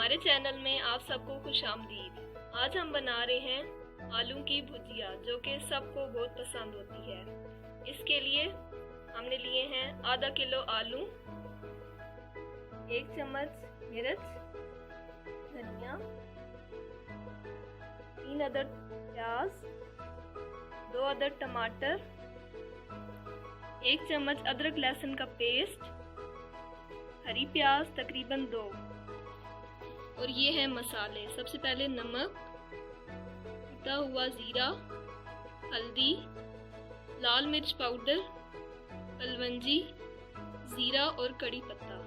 हमारे चैनल में आप सबको खुशामदीद। आज हम बना रहे हैं आलू की भुजिया, जो कि सबको बहुत पसंद होती है। इसके लिए हमने लिए हैं आधा किलो आलू, 1 चम्मच मिर्च, धनिया, 3 अदद प्याज, 2 अदद टमाटर, 1 चम्मच अदरक लहसुन का पेस्ट, हरी प्याज तकरीबन 2। और ये है मसाले। सबसे पहले नमक, कुटा हुआ जीरा, हल्दी, लाल मिर्च पाउडर, कलवंजी, जीरा और कड़ी पत्ता।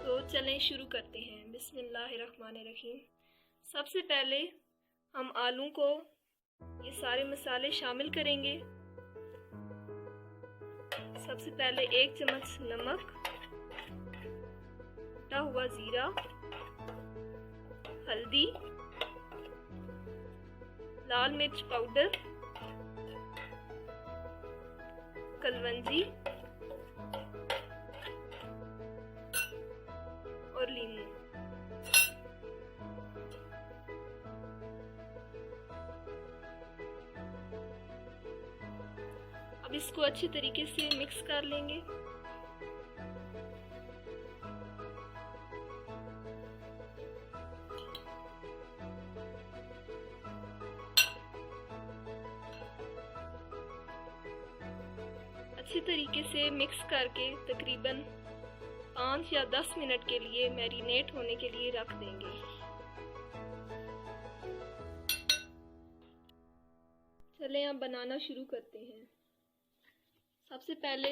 तो चलें शुरू करते हैं। बिस्मिल्लाहिर्रहमानिर्रहीम। सबसे पहले हम आलू को ये सारे मसाले शामिल करेंगे। सबसे पहले 1 चम्मच नमक, कुटा हुआ जीरा, हल्दी, लाल मिर्च पाउडर, कलवंजी और लीमू। अब इसको अच्छे तरीके से मिक्स कर लेंगे। अच्छी तरीके से मिक्स करके तकरीबन 5 या 10 मिनट के लिए मैरिनेट होने के लिए रख देंगे। चलें अब बनाना शुरू करते हैं। सबसे पहले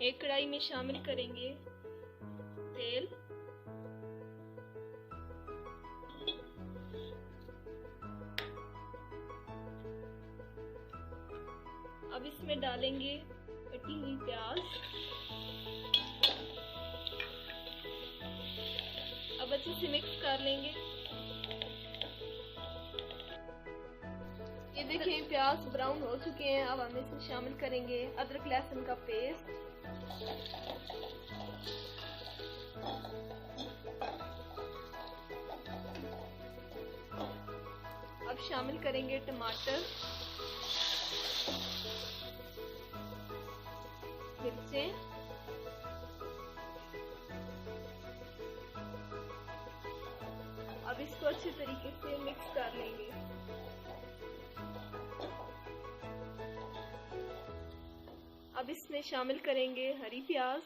एक कढ़ाई में शामिल करेंगे तेल, अब इसमें डालेंगे कटी हुई प्याज। अब अच्छे से मिक्स कर लेंगे। ये देखें प्याज ब्राउन हो चुके हैं। अब हम इसमें शामिल करेंगे अदरक लहसुन का पेस्ट, अब शामिल करेंगे टमाटर, मिर्चें, अब इसको अच्छे तरीके से मिक्स कर लेंगे। अब इसमें शामिल करेंगे हरी प्याज,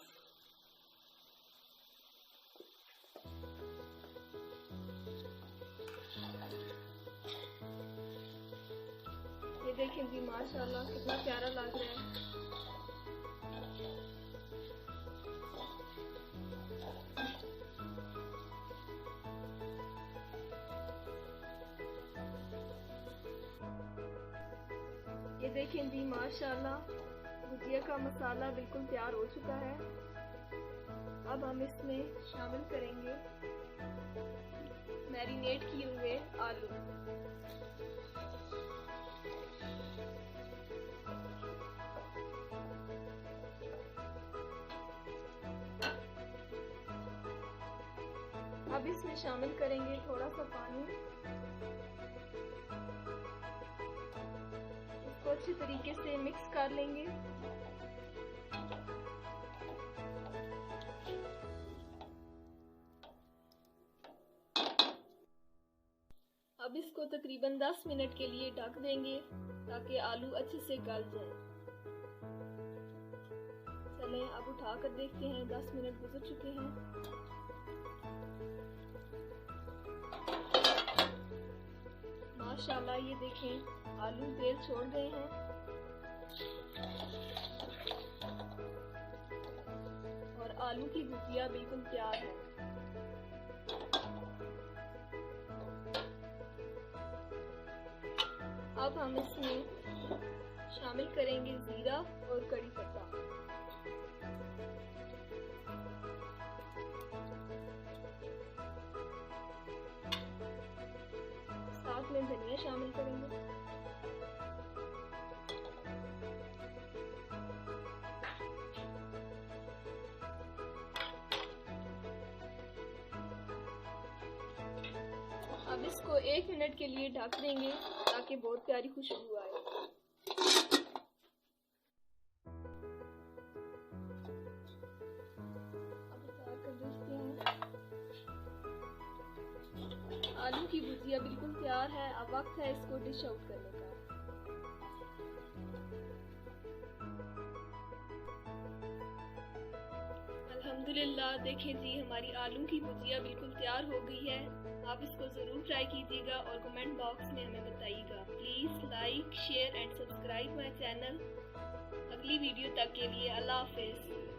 ये देखें जी माशाल्लाह कितना प्यारा लग रहा है। ये देखें जी माशाल्लाह भुजिया का मसाला बिल्कुल तैयार हो चुका है। अब हम इसमें शामिल करेंगे मैरिनेट किए हुए आलू। अब इसमें शामिल करेंगे थोड़ा सा पानी। इसको अच्छी तरीके से मिक्स कर लेंगे। अब इसको तकरीबन 10 मिनट के लिए ढक देंगे ताकि आलू अच्छे से गल जाए। चलें अब उठाकर देखते हैं। 10 मिनट गुजर चुके हैं। माशाल्लाह ये देखें आलू तेल छोड़ गए हैं। और आलू की भुजिया बिल्कुल तैयार है। अब हम इसमें शामिल करेंगे जीरा और कड़ी पत्ता। साथ में धनिया शामिल करेंगे। इसको 1 मिनट के लिए ढक देंगे ताकि बहुत प्यारी खुशबू आए। अब उतार कर देखते हैं। आलू की भुजिया बिल्कुल तैयार है। अब वक्त है इसको डिश आउट करने का। अल्हम्दुलिल्लाह, देखें जी हमारी आलू की भुजिया बिल्कुल तैयार हो गई है। आप इसको ज़रूर ट्राई कीजिएगा और कमेंट बॉक्स में हमें बताइएगा। Please like, share and subscribe my channel. अगली वीडियो तक के लिए अल्लाह हाफिज़।